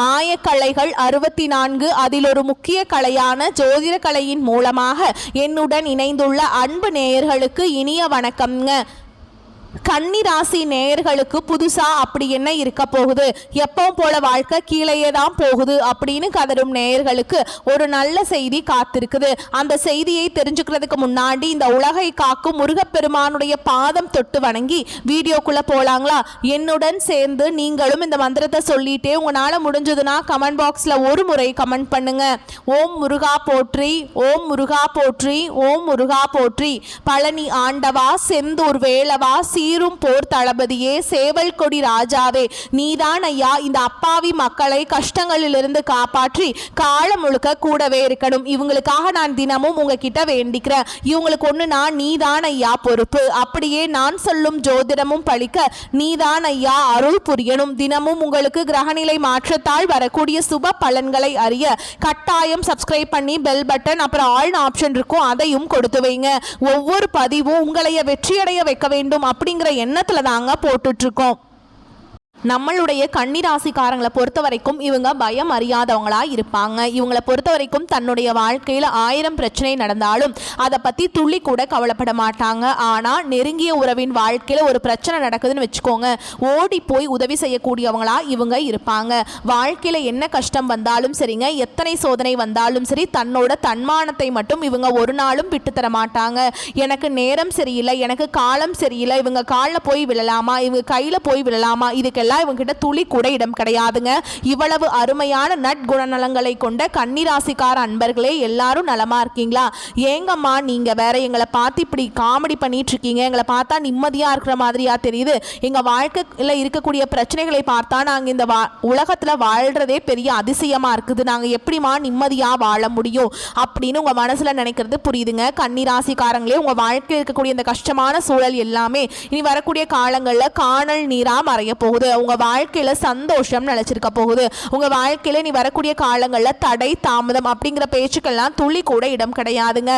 ஆயக்கலைகள் 64 அதில் ஒரு முக்கிய கலையான ஜோதிட கலையின் மூலமாக என்னுடன் இணைந்துள்ள அன்பு நேயர்களுக்கு இனிய வணக்கம்ங்க. கன்னிராசி நேயர்களுக்கு புதுசா அப்படி என்ன இருக்க போகுது, எப்பவும் போல வாழ்க்கை கீழேயே தான் போகுது அப்படின்னு கதரும் நேயர்களுக்கு ஒரு நல்ல செய்தி காத்திருக்குது. அந்த செய்தியை தெரிஞ்சுக்கிறதுக்கு முன்னாடி இந்த உலகை காக்கும் முருகப்பெருமானுடைய பாதம் தொட்டு வணங்கி வீடியோக்குள்ள போலாங்களா? என்னுடன் சேர்ந்து நீங்களும் இந்த மந்திரத்தை சொல்லிட்டே உங்களால முடிஞ்சதுன்னா கமெண்ட் பாக்ஸ்ல ஒரு முறை கமெண்ட் பண்ணுங்க. ஓம் முருகா போற்றி, ஓம் முருகா போற்றி, ஓம் முருகா போற்றி. பழனி ஆண்டவா, செந்தூர் வேலவா, சீரும் போர் தளபதியே, சேவல் கொடி ராஜாவே, நீதான் ஐயா இந்த அப்பாவி மக்களை கஷ்டங்களிலிருந்து காப்பாற்றி காலம் முழுக்க கூடவே இருக்கணும். இவங்களுக்காக நான் தினமும் உங்ககிட்ட வேண்டிக்கிறேன். இவங்களுக்கு ஒண்ணுனா நீதான் ஐயா பொறுப்பு. அப்படியே நான் சொல்லும் ஜோதிடமும் பழிக்க நீதான் ஐயா அருள் புரியணும். தினமும் உங்களுக்கு கிரகநிலை மாற்றத்தால் வரக்கூடிய சுப பலன்களை அறிய கட்டாயம் சப்ஸ்கிரைப் பண்ணி பெல் பட்டன் அப்புறம் ஆல் ஆப்ஷன் இருக்கும், அதையும் கொடுத்து வைங்க. ஒவ்வொரு பதிவும் உங்களைய வெற்றியடைய வைக்க வேண்டும் அப்படிங்கிற எண்ணத்துல தாங்க போட்டுட்டு இருக்கோம். நம்மளுடைய கன்னிராசிக்காரங்களை பொறுத்த வரைக்கும் இவங்க பயம் அறியாதவங்களா இருப்பாங்க. இவங்களை பொறுத்த வரைக்கும் தன்னுடைய வாழ்க்கையில் 1000 பிரச்சனை நடந்தாலும் அதை பற்றி துள்ளி கூட கவலைப்பட மாட்டாங்க. ஆனால் நெருங்கிய உறவின் வாழ்க்கையில் ஒரு பிரச்சனை நடக்குதுன்னு வச்சுக்கோங்க, ஓடி போய் உதவி செய்யக்கூடியவங்களா இவங்க இருப்பாங்க. வாழ்க்கையில் என்ன கஷ்டம் வந்தாலும் சரிங்க, எத்தனை சோதனை வந்தாலும் சரி, தன்னோட தன்மானத்தை மட்டும் இவங்க ஒரு நாளும் விட்டு தர மாட்டாங்க. எனக்கு நேரம் சரியில்லை, எனக்கு காலம் சரியில்லை, இவங்க காலில் போய் விழலாமா, இவங்க கையில் போய் விழலாமா, இதுக்கெல்லாம் இவங்கிட்ட துளி கூட இடம் கிடையாதுங்க. இவ்வளவு அருமையான நற்குணநலங்களை கொண்ட கன்னிராசிக்கார அன்பர்களே, எல்லாரும் நலமா இருக்கீங்களா? ஏங்கம்மா நீங்க வேற எங்களை பார்த்து இப்படி காமெடி பண்ணிட்டு இருக்கீங்க, எங்களை பார்த்தா நிம்மதியா இருக்கிற மாதிரியா தெரியுது, எங்க வாழ்க்கையில் இருக்கக்கூடிய பிரச்சனைகளை பார்த்தா நாங்க இந்த உலகத்துல வாழ்றதே பெரிய அதிசயமா இருக்குது, நாங்க எப்படிமா நிம்மதியா வாழ முடியும் அப்படின்னு உங்க மனசுல நினைக்கிறது புரியுதுங்க. கன்னிராசிக்காரங்களே, உங்க வாழ்க்கையில் இருக்கக்கூடிய இந்த கஷ்டமான சூழல் எல்லாமே இனி வரக்கூடிய காலங்களில் காணல் நீரா மறைய போகுது. உங்க வாழ்க்கையில சந்தோஷம் நிலைச்சிருக்க போகுது. உங்க வாழ்க்கையில நீ வரக்கூடிய காலங்களில் தடை தாமதம் அப்படிங்கிற பேச்சுக்கெல்லாம் துளி கூட இடம் கிடையாதுங்க.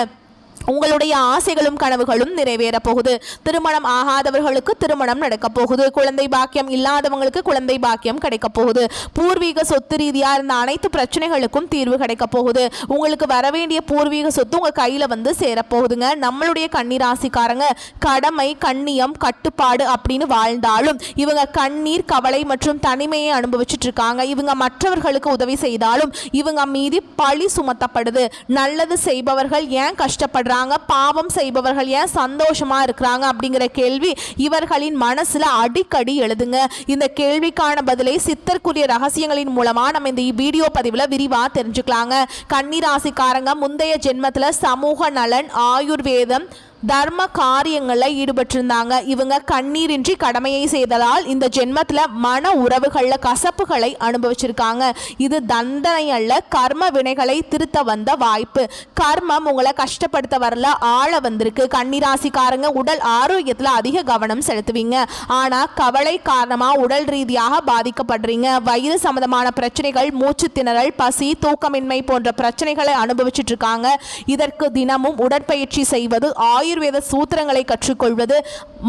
உங்களுடைய ஆசைகளும் கனவுகளும் நிறைவேற போகுது. திருமணம் ஆகாதவர்களுக்கு திருமணம் நடக்க போகுது. குழந்தை பாக்கியம் இல்லாதவங்களுக்கு குழந்தை பாக்கியம் கிடைக்க போகுது. பூர்வீக சொத்து ரீதியா இருந்த அனைத்து பிரச்சனைகளுக்கும் தீர்வு கிடைக்க போகுது. உங்களுக்கு வரவேண்டிய பூர்வீக சொத்து உங்க கையில வந்து சேரப்போகுதுங்க. நம்மளுடைய கன்னிராசிக்காரங்க கடமை, கண்ணியம், கட்டுப்பாடு அப்படின்னு வாழ்ந்தாலும் இவங்க கண்ணீர், கவலை மற்றும் தனிமையை அனுபவிச்சுட்டு இருக்காங்க. இவங்க மற்றவர்களுக்கு உதவி செய்தாலும் இவங்க மீது பழி சுமத்தப்படுது. நல்லது செய்பவர்கள் ஏன் கஷ்டப்படுறாங்க, பாவம் செய்பவர்கள் ஏன் சந்தோஷமா இருக்கிறாங்க அப்படிங்கிற கேள்வி இவர்களின் மனசுல அடிக்கடி எழுதுங்க. இந்த கேள்விக்கான பதிலை சித்தர்க்குரிய ரகசியங்களின் மூலமா நம்ம இந்த வீடியோ பதிவுல விரிவா தெரிஞ்சுக்கலாங்க. கன்னிராசிக்காரங்க முந்தைய ஜென்மத்துல சமூக நலன், ஆயுர்வேதம், தர்ம காரியங்களில் ஈடுபட்டிருந்தாங்க. இவங்க கண்ணீரின்றி கடமையை செய்ததால் இந்த ஜென்மத்தில் மன உறவுகளில் கசப்புகளை அனுபவிச்சிருக்காங்க. இது தண்டனை அல்ல, கர்ம வினைகளை திருத்த வந்த வாய்ப்பு. கர்மம் உங்களை கஷ்டப்படுத்த வரல, ஆள வந்திருக்கு. கன்னிராசிக்காரங்க உடல் ஆரோக்கியத்தில் அதிக கவனம் செலுத்துவீங்க. ஆனால் கவலை காரணமாக உடல் ரீதியாக பாதிக்கப்படுறீங்க. வயிறு சம்பந்தமான பிரச்சனைகள், மூச்சு திணறல், பசி, தூக்கமின்மை போன்ற பிரச்சனைகளை அனுபவிச்சுட்டு இருக்காங்க. இதற்கு தினமும் உடற்பயிற்சி செய்வது, ஆயுர்வேத சூத்திரங்களை கற்றுக்கொள்வது,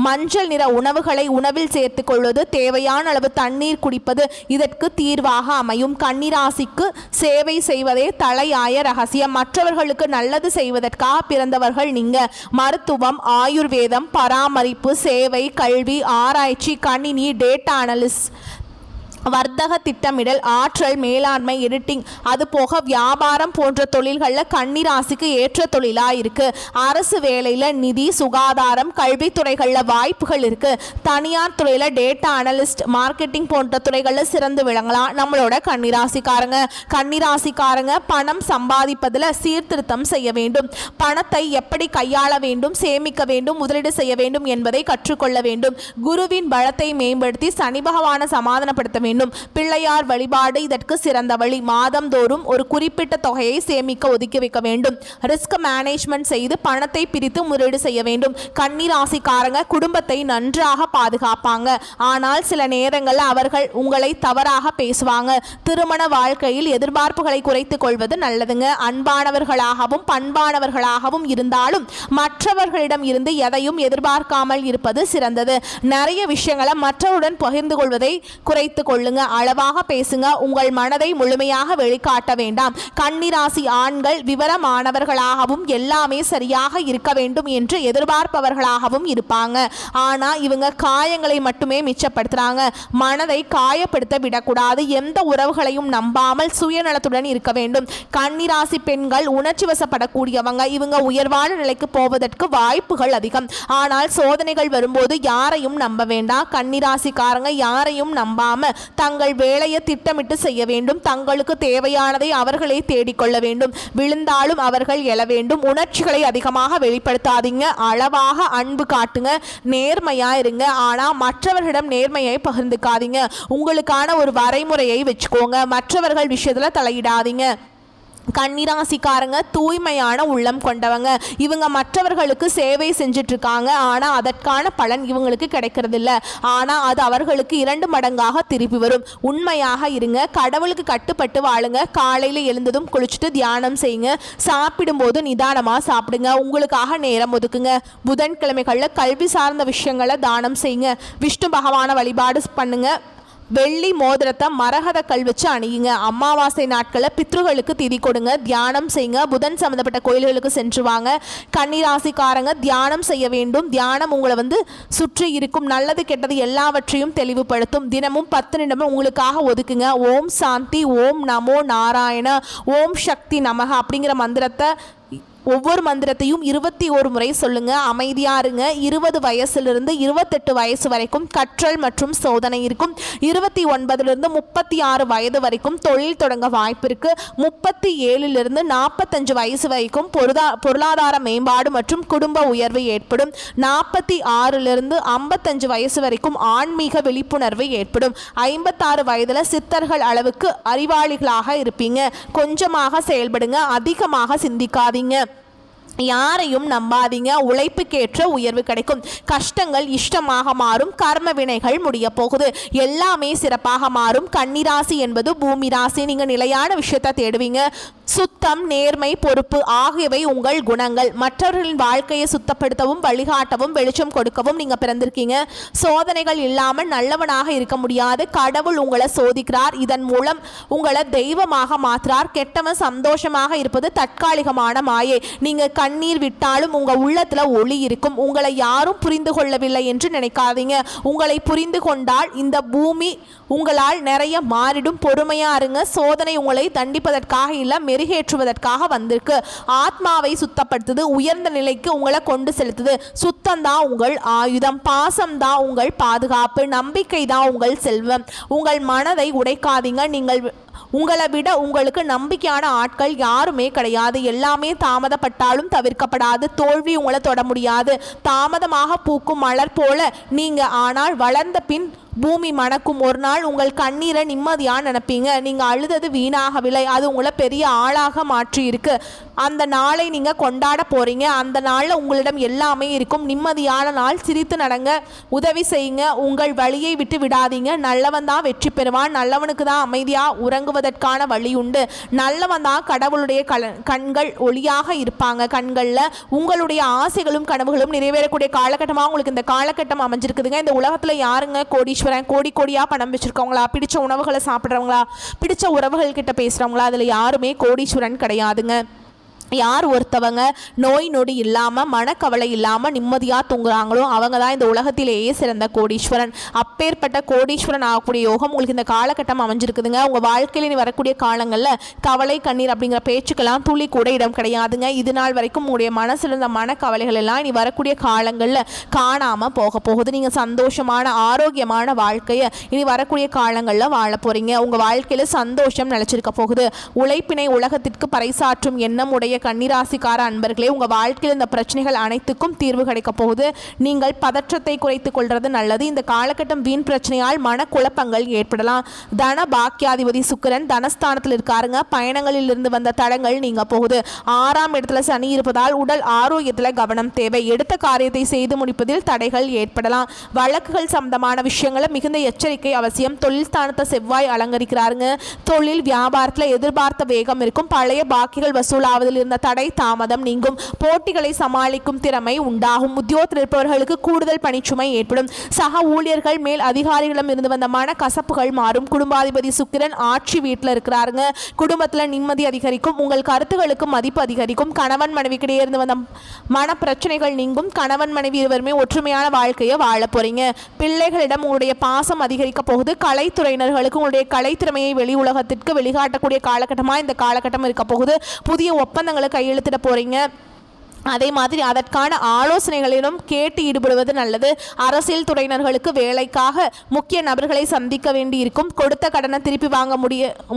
மஞ்சள் நிற உணவுகளை உணவில் சேர்த்துக் கொள்வது, தேவையான அளவு தண்ணீர் குடிப்பது இதற்கு தீர்வாக அமையும். கன்னிராசிக்கு சேவை செய்வதே தலையாய ரகசியம். மற்றவர்களுக்கு நல்லது செய்வதற்காக பிறந்தவர்கள் நீங்க. மருத்துவம், ஆயுர்வேதம், பராமரிப்பு, சேவை, கல்வி, ஆராய்ச்சி, கணினி, டேட்டா அனலிஸ்ட், வர்த்தக திட்டமிடல், ஆற்றல் மேலாண்மை, எடிட்டிங், அது போக வியாபாரம் போன்ற தொழில்களில் கன்னிராசிக்கு ஏற்ற தொழிலாக இருக்குது. அரசு வேலையில் நிதி, சுகாதாரம், கல்வித்துறைகளில் வாய்ப்புகள் இருக்குது. தனியார் துறையில் டேட்டா அனலிஸ்ட், மார்க்கெட்டிங் போன்ற துறைகளில் சிறந்து விளங்கலாம் நம்மளோட கன்னிராசிக்காரங்க. கன்னிராசிக்காரங்க பணம் சம்பாதிப்பதில் சீர்திருத்தம் செய்ய வேண்டும். பணத்தை எப்படி கையாள வேண்டும், சேமிக்க வேண்டும், முதலீடு செய்ய வேண்டும் என்பதை கற்றுக்கொள்ள வேண்டும். குருவின் பலத்தை மேம்படுத்தி சனி பகவானை சமாதானப்படுத்த வேண்டும். பிள்ளையார் வழிபாடு இதற்கு சிறந்த வழி. மாதந்தோறும் ஒரு குறிப்பிட்ட தொகையை சேமிக்க ஒதுக்கி வைக்க வேண்டும். ரிஸ்க் மேனேஜ்மெண்ட் செய்து பணத்தை பிரித்து முதலீடு செய்ய வேண்டும். கன்னிராசிக்காரங்க குடும்பத்தை நன்றாக பாதுகாப்பாங்க. ஆனால் சில நேரங்களில் அவர்கள் உங்களை தவறாக பேசுவாங்க. திருமண வாழ்க்கையில் எதிர்பார்ப்புகளை குறைத்துக் கொள்வது நல்லதுங்க. அன்பானவர்களாகவும் பண்பானவர்களாகவும் இருந்தாலும் மற்றவர்களிடம் இருந்து எதையும் எதிர்பார்க்காமல் இருப்பது சிறந்தது. நிறைய விஷயங்களை மற்றவருடன் பகிர்ந்து கொள்வதை குறைத்துக் கொள்ள கொள்ளுங்க, அளவாக பேசுங்க, உங்கள் மனதை முழுமையாக வெளிக்காட்ட வேண்டாம். கன்னிராசி ஆண்கள் விவரமானவர்களாகவும் எல்லாமே சரியாக இருக்க வேண்டும் என்று எதிர்பார்ப்பவர்களாகவும் இருப்பாங்க. ஆனா இவங்க காயங்களை மட்டுமே மிச்சப்படுத்துறாங்க. மனதை காயப்படுத்த விடக்கூடாது. எந்த உறவுகளையும் நம்பாமல் சுயநலத்துடன் இருக்க வேண்டும். கன்னிராசி பெண்கள் உணர்ச்சி வசப்படக்கூடியவங்க. இவங்க உயர்வான நிலைக்கு போவதற்கு வாய்ப்புகள் அதிகம். ஆனால் சோதனைகள் வரும்போது யாரையும் நம்ப வேண்டாம். கன்னிராசிக்காரங்க யாரையும் நம்பாம தங்கள் வேலையை திட்டமிட்டு செய்ய வேண்டும். தங்களுக்கு தேவையானதை அவர்களே தேடிக்கொள்ள வேண்டும். விழுந்தாலும் அவர்கள் எழ வேண்டும். உணர்ச்சிகளை அதிகமாக வெளிப்படுத்தாதீங்க. அளவாக அன்பு காட்டுங்க. நேர்மையா இருங்க. ஆனா மற்றவர்களிடம் நேர்மையை பகிர்ந்துக்காதீங்க. உங்களுக்கான ஒரு வரைமுறையை வச்சுக்கோங்க. மற்றவர்கள் விஷயத்துல தலையிடாதீங்க. கன்னிராசிக்காரங்க தூய்மையான உள்ளம் கொண்டவங்க. இவங்க மற்றவர்களுக்கு சேவை செஞ்சுட்டு இருக்காங்க. ஆனால் அதற்கான பலன் இவங்களுக்கு கிடைக்கிறது இல்லை. ஆனால் அது அவர்களுக்கு 2 மடங்காக திருப்பி வரும். உண்மையாக இருங்க. கடவுளுக்கு கட்டுப்பட்டு வாழுங்க. காலையில் எழுந்ததும் குளிச்சுட்டு தியானம் செய்யுங்க. சாப்பிடும்போது நிதானமாக சாப்பிடுங்க. உங்களுக்காக நேரம் ஒதுக்குங்க. புதன்கிழமைகளில் கல்வி சார்ந்த விஷயங்களை தானம் செய்யுங்க. விஷ்ணு பகவானை வழிபாடு பண்ணுங்க. வெள்ளி மோதிரத்தை மரகத கல் வச்சு அணியுங்க. அமாவாசை நாட்களில் பித்ருகளுக்கு திதி கொடுங்க. தியானம் செய்யுங்க. புதன் சம்மந்தப்பட்ட கோயில்களுக்கு சென்று வாங்க. கன்னிராசிக்காரங்க தியானம் செய்ய வேண்டும். தியானம் உங்களை சுற்றி இருக்கும் நல்லது கெட்டது எல்லாவற்றையும் தெளிவுபடுத்தும். தினமும் 10 நிமிடம் உங்களுக்காக ஒதுக்குங்க. ஓம் சாந்தி, ஓம் நமோ நாராயண, ஓம் சக்தி நமக அப்படிங்கிற மந்திரத்தை ஒவ்வொரு மந்திரத்தையும் 21 முறை சொல்லுங்க. அமைதியா இருங்க. 20 வயசுலிருந்து 28 வயசு வரைக்கும் கற்றல் மற்றும் சோதனை இருக்கும். 29லிருந்து 36 வயது வரைக்கும் தொழில் தொடங்க வாய்ப்பு இருக்கு. 37லிருந்து 45 வயசு வரைக்கும் பொருளாதார மேம்பாடு மற்றும் குடும்ப உயர்வு ஏற்படும். 46லிருந்து 55 வயசு வரைக்கும் ஆன்மீக விழிப்புணர்வு ஏற்படும். 56 வயதுல சித்தர்கள் அளவுக்கு அறிவாளிகளாக இருப்பீங்க. கொஞ்சமாக செயல்படுங்க. அதிகமாக சிந்திக்காதீங்க. யாரையும் நம்பாதீங்க. உழைப்புக்கேற்ற உயர்வு கிடைக்கும். கஷ்டங்கள் இஷ்டமாக மாறும். கர்ம வினைகள் முடிய போகுது. எல்லாமே சிறப்பாக மாறும். கன்னிராசி என்பது பூமி ராசி. நீங்க நிலையான விஷயத்தை தேடுவீங்க. சுத்தம், நேர்மை, பொறுப்பு ஆகியவை உங்கள் குணங்கள். மற்றவர்களின் வாழ்க்கையை சுத்தப்படுத்தவும் வழிகாட்டவும் வெளிச்சம் கொடுக்கவும் நீங்க பிறந்திருக்கீங்க. சோதனைகள் இல்லாமல் நல்லவனாக இருக்க முடியாது. கடவுள் உங்களை சோதிக்கிறார். இதன் மூலம் உங்களை தெய்வமாக மாற்றுறார். கெட்டவன் சந்தோஷமாக இருப்பது தற்காலிகமான மாயை. நீங்க கண்ணீர் விட்டாலும் உங்க உள்ளத்துல ஒளி இருக்கும். உங்களை யாரும் புரிந்து கொள்ளவில்லை என்று நினைக்காதீங்க. உங்களை புரிந்து கொண்டால் இந்த பூமி உங்களால் நிறைய மாறிடும். பொறுமையா இருங்க. சோதனை உங்களை தண்டிப்பதற்காக இல்லை, மெருகேற்றுவதற்காக வந்திருக்கு. ஆத்மாவை சுத்தப்படுத்துது. உயர்ந்த நிலைக்கு உங்களை கொண்டு செலுத்துது. சுத்தம் தான் உங்கள் ஆயுதம். பாசம் தான் உங்கள் பாதுகாப்பு. நம்பிக்கை தான் உங்கள் செல்வம். உங்கள் மனதை உடைக்காதீங்க. உங்களை விட உங்களுக்கு நம்பிக்கையான ஆட்கள் யாருமே கிடையாது. எல்லாமே தாமதப்பட்டாலும் தவிர்க்கப்படாது. தோல்வி உங்களை தொட முடியாது. தாமதமாக பூக்கும் மலர் போல நீங்க, ஆனால் வளர்ந்த பின் பூமி மணக்கும். ஒரு நாள் உங்கள் கண்ணீரை நிம்மதியாக நினைப்பீங்க. நீங்கள் அழுதது வீணாகவில்லை, அது உங்களை பெரிய ஆளாக மாற்றி இருக்கு. அந்த நாளை நீங்கள் கொண்டாட போகிறீங்க. அந்த நாளில் உங்களிடம் எல்லாமே இருக்கும். நிம்மதியான நாள். சிரித்து நடங்க. உதவி செய்யுங்க. உங்கள் வழியை விட்டு விடாதீங்க. நல்லவன் தான் வெற்றி பெறுவான். நல்லவனுக்கு தான் அமைதியாக உறங்குவதற்கான வழி உண்டு. நல்லவன் தான் கடவுளுடைய கண்கள் ஒளியாக இருப்பாங்க. கண்களில் உங்களுடைய ஆசைகளும் கனவுகளும் நிறைவேறக்கூடிய காலகட்டமாக உங்களுக்கு இந்த காலகட்டம் அமைஞ்சிருக்குதுங்க. இந்த உலகத்தில் யாருங்க கோடீஸ்வரன்? கோடியா பணம் வச்சிருக்கவங்களா? பிடிச்ச உணவுகளை சாப்பிட்றவங்களா? பிடிச்ச உறவுகள் கிட்ட பேசுறவங்களா? அதுல யாருமே கோடீஸ்வரன் கிடையாதுங்க. யார் ஒருத்தவங்க நோய் நொடி இல்லாமல் மனக்கவலை இல்லாமல் நிம்மதியாக தூங்குறாங்களோ அவங்க தான் இந்த உலகத்திலேயே சிறந்த கோடீஸ்வரன். அப்பேற்பட்ட கோடீஸ்வரன் ஆகக்கூடிய யோகம் உங்களுக்கு இந்த காலகட்டம் அமைஞ்சிருக்குதுங்க. உங்கள் வாழ்க்கையில் நீ வரக்கூடிய காலங்களில் கவலை கண்ணீர் அப்படிங்கிற பேச்சுக்கெல்லாம் துளி கூட இடம் கிடையாதுங்க. இது நாள் வரைக்கும் உங்களுடைய மனசில் இருந்த மனக்கவலைகள் எல்லாம் இனி வரக்கூடிய காலங்களில் காணாமல் போக போகுது. நீங்கள் சந்தோஷமான ஆரோக்கியமான வாழ்க்கையை இனி வரக்கூடிய காலங்களில் வாழ போகிறீங்க. உங்கள் வாழ்க்கையில் சந்தோஷம் நிலச்சிருக்க போகுது. உழைப்பினை உலகத்திற்கு பறைசாற்றும் எண்ணம் உடைய கன்னிராசிக்கார அன்பர்களே, உங்க வாழ்க்கையில் இந்த பிரச்சனைகள் அனைத்துக்கும் தீர்வு கிடைக்க போகுது. நீங்கள் பதற்றத்தை குறைத்துக் கொள்வது நல்லது. இந்த காலகட்டம் வீண் பிரச்சனையால் மனக்குழப்பங்கள் ஏற்படலாம். தன பாக்கியாதிபதி சுக்கிரன் தனஸ்தானத்தில் இருக்காருங்க. பயணங்களில் இருந்து வந்த தடங்கள் நீங்க போகுது. 6ஆம் இடத்துல சனி இருப்பதால் உடல் ஆரோக்கியத்தில் கவனம் தேவை. எடுத்த காரியத்தை செய்து முடிப்பதில் தடைகள் ஏற்படலாம். வழக்குகள் சம்பந்தமான விஷயங்களை மிகுந்த எச்சரிக்கை அவசியம். தொழில் ஸ்தானத்தை செவ்வாய் அலங்கரிக்கிறாருங்க. தொழில் வியாபாரத்தில் எதிர்பார்த்த வேகம் இருக்கும். பழைய பாக்கிகள் வசூலாவதில் இருந்த தடை தாமதம் நீங்கும். போட்டிகளை சமாளிக்கும் திறமை உண்டாகும். உத்தியோகத்தில் இருப்பவர்களுக்கு கூடுதல் பணிச்சுமை ஏற்படும். சக ஊழியர்கள் மேல் அதிகாரிகளிடம் இருந்து வந்த மன கசப்புகள் மாறும். குடும்பாதிபதி சுக்கிரன் ஆட்சி வீட்டில் இருக்கிறாருங்க. குடும்பத்தில் நிம்மதி அதிகரிக்கும். உங்கள் கருத்துக்களுக்கு மதிப்பு அதிகரிக்கும். கணவன் மனைவிக்கிடையே இருந்து வந்த மன பிரச்சனைகள் நீங்கும். கணவன் மனைவி இருவருமே ஒற்றுமையான வாழ்க்கையை வாழ போறீங்க. பிள்ளைகளிடம் உங்களுடைய பாசம் அதிகரிக்க போகுது. கலைத்துறையினர்களுக்கு உங்களுடைய கலைத்திறமையை வெளி உலகத்திற்கு வெளிக்காட்டக்கூடிய காலகட்டமாக இந்த காலகட்டம் இருக்க போகுது. புதிய ஒப்பந்தங்களை கையெழுத்திட போறீங்க. அதே மாதிரி அதற்கான ஆலோசனைகளிலும் கேட்டு ஈடுபடுவது நல்லது. அரசியல் துறையினர்களுக்கு வேலைக்காக முக்கிய நபர்களை சந்திக்க வேண்டி இருக்கும். கொடுத்த கடனை திருப்பி வாங்க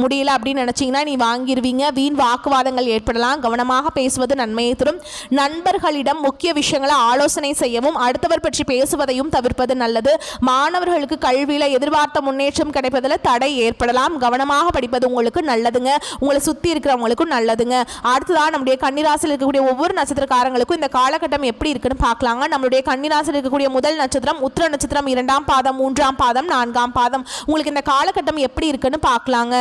முடியல அப்படின்னு நினச்சிங்கன்னா நீ வாங்கிடுவீங்க. வீண் வாக்குவாதங்கள் ஏற்படலாம். கவனமாக பேசுவது நன்மையை தரும். நண்பர்களிடம் முக்கிய விஷயங்களை ஆலோசனை செய்யவும் அடுத்தவர் பற்றி பேசுவதையும் தவிர்ப்பது நல்லது. மாணவர்களுக்கு கல்வியில் எதிர்பார்த்த முன்னேற்றம் கிடைப்பதில் தடை ஏற்படலாம். கவனமாக படிப்பது உங்களுக்கு நல்லதுங்க. உங்களை சுற்றி இருக்கிறவங்களுக்கும் நல்லதுங்க. அடுத்ததான் நம்முடைய கன்னிராசியில் இருக்கக்கூடிய ஒவ்வொரு நட்சத்திர இந்த காலகட்டம் எப்படி இருக்குன்னு பார்க்கலாங்க. நம்மளுடைய கன்னிராசியில் இருக்கக்கூடிய முதல் நட்சத்திரம் உத்திர நட்சத்திரம் 2ஆம் பாதம் 3ஆம் பாதம் 4ஆம் பாதம். உங்களுக்கு இந்த காலகட்டம் எப்படி இருக்குன்னு பார்க்கலாங்க.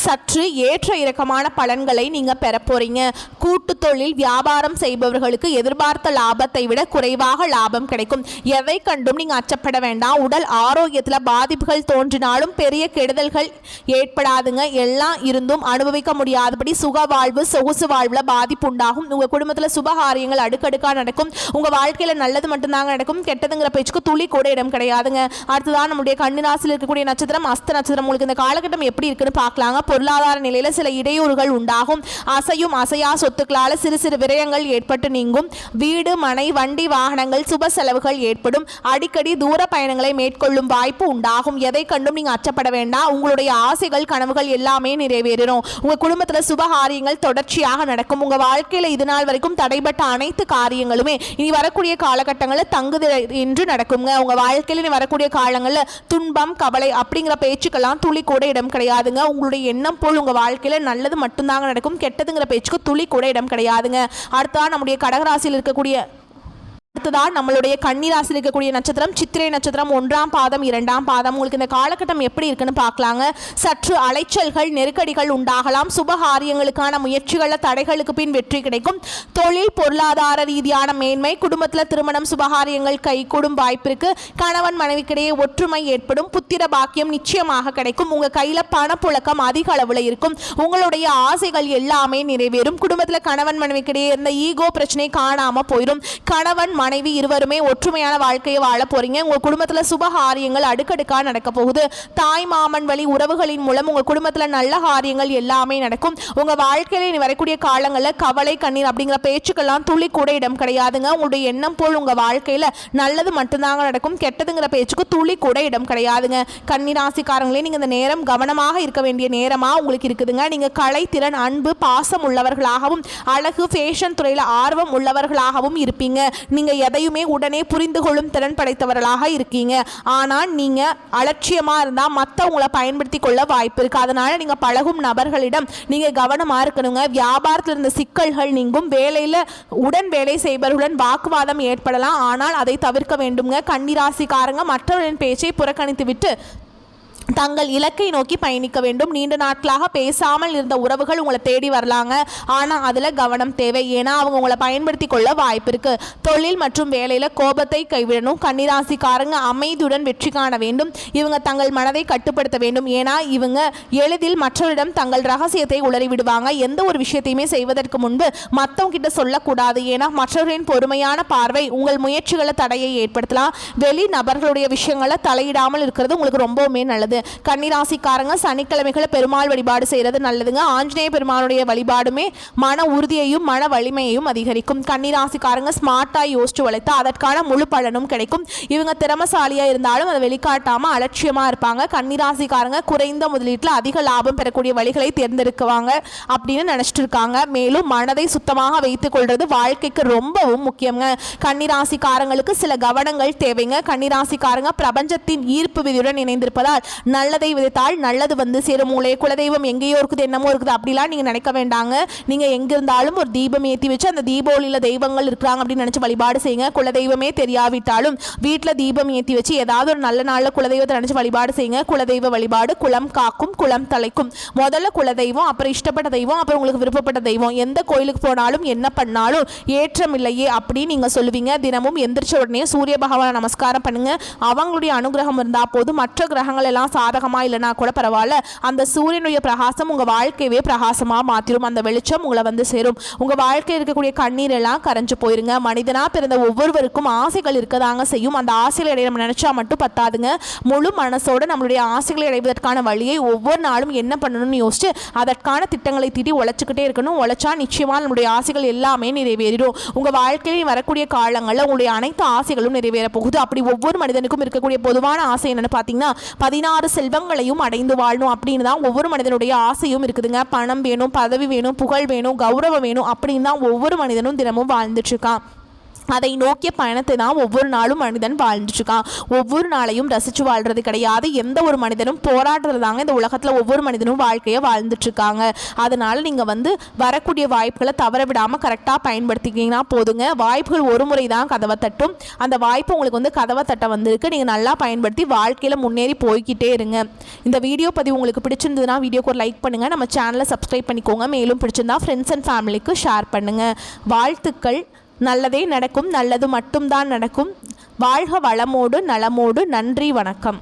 சற்று ஏற்ற இறக்கமான பலன்களை நீங்க பெற போறீங்க. கூட்டு தொழில் வியாபாரம் செய்பவர்களுக்கு எதிர்பார்த்த லாபத்தை விட குறைவாக லாபம் கிடைக்கும். எதை கண்டும் நீங்க அச்சப்பட வேண்டாம். உடல் ஆரோக்கியத்தில் பாதிப்புகள் தோன்றினாலும் பெரிய கெடுதல்கள் ஏற்படாதுங்க. எல்லாம் இருந்தும் அனுபவிக்க முடியாதபடி சுக வாழ்வு சொகுசு வாழ்வில் பாதிப்பு உண்டாகும். உங்க குடும்பத்தில் சுபகாரியங்கள் அடுக்கடுக்காக நடக்கும். உங்க வாழ்க்கையில நல்லது மட்டும்தாங்க நடக்கும். கெட்டதுங்கிற பேச்சுக்கு துளி கூட இடம் கிடையாதுங்க. அடுத்ததான் நம்முடைய கன்னிராசியில் இருக்கக்கூடிய நட்சத்திரம் அஸ்த நட்சத்திரம். உங்களுக்கு இந்த காலகட்டம் எப்படி இருக்குன்னு பார்க்கலாம். பொருளாதார நிலையில சில இடையூறுகள் உண்டாகும். அசையும் அசையா சொத்துக்களால் சிறு சிறு விரயங்கள் ஏற்பட்டு நீங்கும். வீடு மனை வண்டி வாகனங்கள் சுப செலவுகள் ஏற்படும். அடிக்கடி தூர பயணங்களை மேற்கொள்ளும் வாய்ப்பு உண்டாகும். எதை கண்டும் நீங்க அச்சப்பட வேண்டாம். உங்களுடைய ஆசைகள் கனவுகள் எல்லாமே நிறைவேறும். உங்க குடும்பத்தில் சுபகாரியங்கள் தொடர்ச்சியாக நடக்கும். உங்க வாழ்க்கையில இது நாள் வரைக்கும் தடைபட்ட அனைத்து காரியங்களுமே இனி வரக்கூடிய காலகட்டங்களில் தங்குது என்று நடக்குங்க. உங்க வாழ்க்கையில இனி வரக்கூடிய காலங்களில் துன்பம் கவலை அப்படிங்கிற பேச்சுக்கெல்லாம் துளி கூட இடம் கிடையாதுங்க. உங்களுடைய எண்ணம் போல் உங்க வாழ்க்கையில நல்லது மட்டும்தாங்க நடக்கும். கெட்டதுங்கிற பேச்சுக்கு துளி கூட இடம் கிடையாதுங்க. அடுத்ததான் நம்முடைய கடகராசியில் இருக்கக்கூடிய அடுத்ததான் நம்மளுடைய கன்னிராசியில் இருக்கக்கூடிய நட்சத்திரம் சித்திரை நட்சத்திரம் 1ஆம் பாதம் 2ஆம் பாதம். உங்களுக்கு இந்த காலகட்டம் எப்படி இருக்குன்னு பார்க்கலாங்க. சற்று அலைச்சல்கள் நெருக்கடிகள் உண்டாகலாம். சுபகாரியங்களுக்கான முயற்சிகளில் தடைகளுக்கு பின் வெற்றி கிடைக்கும். தொழில் பொருளாதார ரீதியான மேன்மை. குடும்பத்தில் திருமணம் சுபகாரியங்கள் கைகூடும் வாய்ப்பிற்கு. கணவன் மனைவிக்கிடையே ஒற்றுமை ஏற்படும். புத்திர பாக்கியம் நிச்சயமாக கிடைக்கும். உங்க கையில பணப்புழக்கம் அதிக அளவில் இருக்கும். உங்களுடைய ஆசைகள் எல்லாமே நிறைவேறும். குடும்பத்தில் கணவன் மனைவிக்கிடையே இருந்த ஈகோ பிரச்சனை காணாம போயிடும். கணவன் மனைவி இருவருமே ஒற்றுமையான வாழ்க்கையை வாழ போறீங்க. உங்க குடும்பத்தில் சுபகாரியங்கள் அடுக்கடுக்காக நடக்க போகுது. தாய் மாமன் வழி உறவுகளின் மூலம் உங்க குடும்பத்தில் நல்ல காரியங்கள் எல்லாமே நடக்கும். உங்க வாழ்க்கையில வரக்கூடிய காலங்களில் கவலை கண்ணீர் அப்படிங்கிற பேச்சுக்கெல்லாம் துளி கூட இடம் கிடையாதுங்க. உங்களுடைய எண்ணம் போல் உங்க வாழ்க்கையில நல்லது மட்டும்தாங்க நடக்கும். கெட்டதுங்கிற பேச்சுக்கு துளி கூட இடம் கிடையாதுங்க. கன்னிராசிக்காரங்களே நீங்க இந்த நேரம் கவனமாக இருக்க வேண்டிய நேரமா உங்களுக்கு இருக்குதுங்க. நீங்க கலை திறன் அன்பு பாசம் உள்ளவர்களாகவும் அழகு ஃபேஷன் துறையில் ஆர்வம் உள்ளவர்களாகவும் இருப்பீங்க. நீங்க எதையுமே உடனே புரிந்து கொள்ளும் திறன் படைத்தவர்களாக இருக்கீங்க. ஆனால் நீங்க அலட்சியமா இருந்தா மற்றவங்களை பயன்படுத்தி கொள்ள வாய்ப்பு இருக்கு. அதனால நீங்க பழகும் நபர்களிடம் நீங்க கவனமா இருக்கணுங்க. வியாபாரத்தில் இருந்த சிக்கல்கள் நீங்கும். வேலையில உடன் வேலை செய்பவர்களுடன் வாக்குவாதம் ஏற்படலாம். ஆனால் அதை தவிர்க்க வேண்டுங்க. கன்னிராசிக்காரங்க மற்றவர்களின் பேச்சை புறக்கணித்து விட்டு தங்கள் இலக்கை நோக்கி பயணிக்க வேண்டும். நீண்ட நாட்களாக பேசாமல் இருந்த உறவுகள் உங்களை தேடி வரலாங்க. ஆனால் அதில் கவனம் தேவை. ஏன்னா அவங்க உங்களை பயன்படுத்தி கொள்ள வாய்ப்பு இருக்கு. தொழில் மற்றும் வேலையில் கோபத்தை கைவிடணும். கன்னிராசிக்காரங்க அமைதியுடன் வெற்றி காண வேண்டும். இவங்க தங்கள் மனதை கட்டுப்படுத்த வேண்டும். ஏன்னா இவங்க எளிதில் மற்றவரிடம் தங்கள் ரகசியத்தை உளறி விடுவாங்க. எந்த ஒரு விஷயத்தையுமே செய்வதற்கு முன்பு மற்றவங்க கிட்ட சொல்லக்கூடாது. ஏன்னா மற்றவரின் பொறுமையான பார்வை உங்கள் முயற்சிகளை தடையை ஏற்படுத்தலாம். வெளி நபர்களுடைய விஷயங்களை தலையிடாமல் இருக்கிறது உங்களுக்கு ரொம்பவுமே நல்லது. கன்னிராசிக்காரங்க சனிக்கிழமைகளை பெருமாள் வழிபாடு செய்யறது நல்லதுங்க. ஆஞ்சநேய பெருமாளுடைய வழிபாடுமே மன உறுதியையும் மன வலிமையையும் அதிகரிக்கும். கன்னிராசிக்காரங்க ஸ்மார்ட்டா யோசிச்சு வளைத்தா அதற்கான முழு பலனும் கிடைக்கும். இவங்க திறமசாலியா இருந்தாலும் அதை வெளிக்காட்டாம அலட்சியமா இருப்பாங்க. கன்னிராசிக்காரங்க குறைந்த முதலீட்டில் அதிக லாபம் பெறக்கூடிய வழிகளை தேர்ந்தெடுக்குவாங்க அப்படின்னு நினைச்சிட்டு இருக்காங்க. மேலும் மனதை சுத்தமாக வைத்துக் கொள்றது வாழ்க்கைக்கு ரொம்பவும் முக்கியங்க. கன்னிராசிக்காரங்களுக்கு சில கவனங்கள் தேவைங்க. கன்னிராசிக்காரங்க பிரபஞ்சத்தின் ஈர்ப்பு விதியுடன் இணைந்திருப்பதால் நல்லதை விதைத்தால் நல்லது வந்து சேரும். உங்களே குலதெய்வம் எங்கேயோ இருக்குது, என்னமோ இருக்குது அப்படிலாம் நீங்கள் நினைக்க வேண்டாங்க. நீங்கள் எங்கே இருந்தாலும் ஒரு தீபம் ஏற்றி வச்சு அந்த தீபாவளியில் தெய்வங்கள் இருக்கிறாங்க அப்படின்னு நினச்சி வழிபாடு செய்யுங்க. குலதெய்வமே தெரியாவிட்டாலும் வீட்டில் தீபம் ஏற்றி வச்சு ஏதாவது ஒரு நல்ல நாளில் குலதெய்வத்தை நினச்சி வழிபாடு செய்யுங்க. குலதெய்வ வழிபாடு குலம் காக்கும் குலம் தலைக்கும். முதல்ல குலதெய்வம், அப்புறம் இஷ்டப்பட்ட தெய்வம், அப்புறம் உங்களுக்கு விருப்பப்பட்ட தெய்வம். எந்த கோயிலுக்கு போனாலும் என்ன பண்ணாலும் ஏற்றம் இல்லையே அப்படின்னு நீங்கள் சொல்லுவீங்க. தினமும் எந்திரிச்ச உடனே சூரிய பகவானை நமஸ்காரம் பண்ணுங்க. அவங்களுடைய அனுகிரகம் இருந்தால் போதும். மற்ற கிரகங்கள் எல்லாம் சாதகமாக இல்லைனா கூட பரவாயில்ல, அந்த சூரியனுடைய பிரகாசம் உங்கள் வாழ்க்கையவே பிரகாசமாக மாற்றிடும். அந்த வெளிச்சம் உங்களை வந்து சேரும். உங்கள் வாழ்க்கையில் இருக்கக்கூடிய கண்ணீர் எல்லாம் கரைஞ்சு போயிருங்க. மனிதனாக பிறந்த ஒவ்வொருவருக்கும் ஆசைகள் இருக்கதாங்க செய்யும். அந்த ஆசைகளை அடைய நம்ம நினச்சா மட்டும் பத்தாதுங்க. முழு மனசோடு நம்மளுடைய ஆசைகளை அடைவதற்கான வழியை ஒவ்வொரு நாளும் என்ன பண்ணணும்னு யோசிச்சு அதற்கான திட்டங்களை தீட்டி உழைச்சிக்கிட்டே இருக்கணும். உழைச்சா நிச்சயமாக நம்மளுடைய ஆசைகள் எல்லாமே நிறைவேறிடும். உங்கள் வாழ்க்கையில் வரக்கூடிய காலங்களில் உங்களுடைய அனைத்து ஆசைகளும் நிறைவேற போகுது. அப்படி ஒவ்வொரு மனிதனுக்கும் இருக்கக்கூடிய பொதுவான ஆசை என்னன்னு பார்த்தீங்கன்னா 16 செல்வங்களையும் அடைந்து வாழணும் அப்படின்னு தான் ஒவ்வொரு மனிதனுடைய ஆசையும் இருக்குதுங்க. பணம் வேணும், பதவி வேணும், புகழ் வேணும், கௌரவம் வேணும் அப்படின்னு தான் ஒவ்வொரு மனிதனும் தினமும் வாழ்ந்துட்டு இருக்கான். அதை நோக்கிய பயணத்தை தான் ஒவ்வொரு நாளும் மனிதன் வாழ்ந்துட்டுருக்கான். ஒவ்வொரு நாளையும் ரசித்து வாழ்கிறது கிடையாது. எந்த ஒரு மனிதனும் போராடுறது தாங்க இந்த உலகத்தில் ஒவ்வொரு மனிதனும் வாழ்க்கையை வாழ்ந்துட்டுருக்காங்க. அதனால் நீங்கள் வந்து வரக்கூடிய வாய்ப்புகளை தவற விடாமல் கரெக்டாக பயன்படுத்திக்கிங்கன்னா போதுங்க. வாய்ப்புகள் ஒரு முறை தான் கதவை தட்டும். அந்த வாய்ப்பு உங்களுக்கு வந்து கதவை தட்ட வந்திருக்கு. நீங்கள் நல்லா பயன்படுத்தி வாழ்க்கையில் முன்னேறி போய்கிட்டே இருங்க. இந்த வீடியோ பதிவு உங்களுக்கு பிடிச்சிருந்ததுன்னா வீடியோக்கு ஒரு லைக் பண்ணுங்கள். நம்ம சேனலை சப்ஸ்கிரைப் பண்ணிக்கோங்க. மேலும் பிடிச்சிருந்தா ஃப்ரெண்ட்ஸ் அண்ட் ஃபேமிலிக்கு ஷேர் பண்ணுங்கள். வாழ்த்துக்கள். நல்லதே நடக்கும். நல்லது மட்டும்தான் நடக்கும். வாழ்க வளமோடு நலமோடு. நன்றி, வணக்கம்.